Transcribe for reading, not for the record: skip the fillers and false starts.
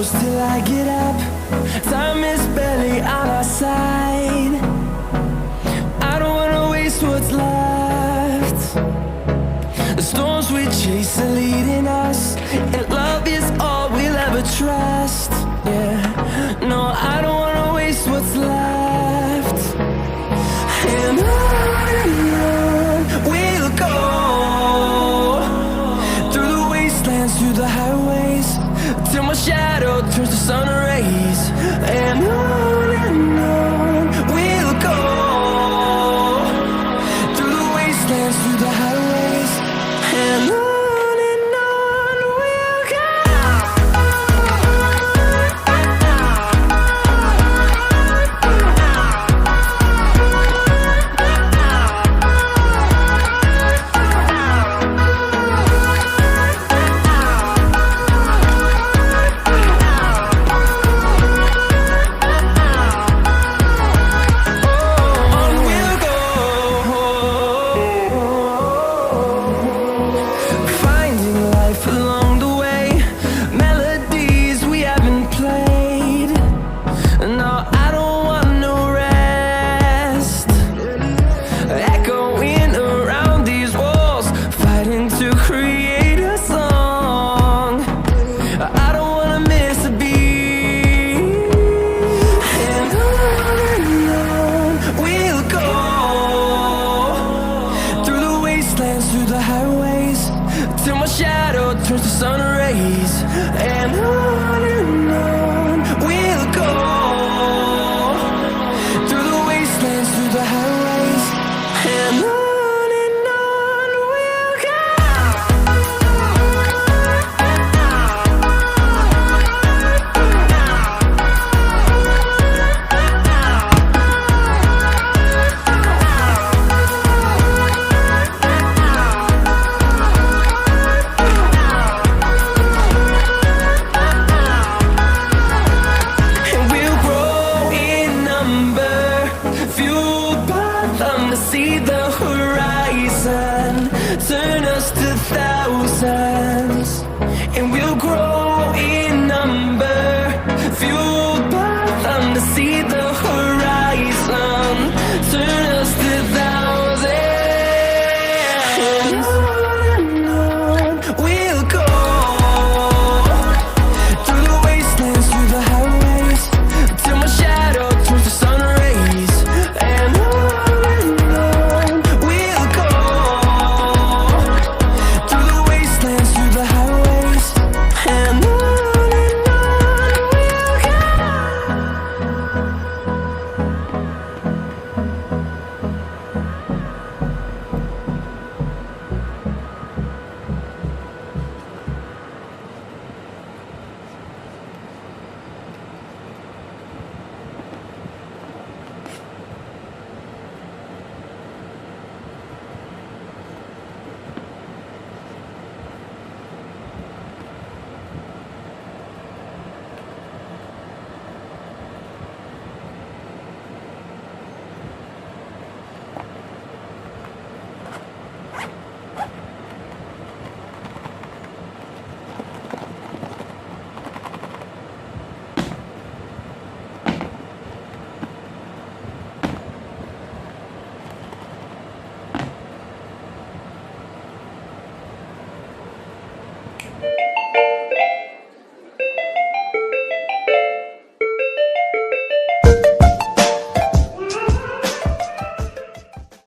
close till I get up. Time is barely on our side. I don't wanna waste what's left. The storms we chase are leading us, and love is all we'll ever trust. Yeah, no, I don't wanna waste what's left. And on we'll go, through the wastelands, through the highways, till my shadow turns to sun rays. And on we'll go, through the wastelands, through the highways, and on we'll go. Through the highways, till my shadow turns to sun rays. And on we'll go, through the wastelands, through the highways, and on we'll go. See the horizon, turn us to thousands, and we'll grow in number, fueled by them to see the horizon.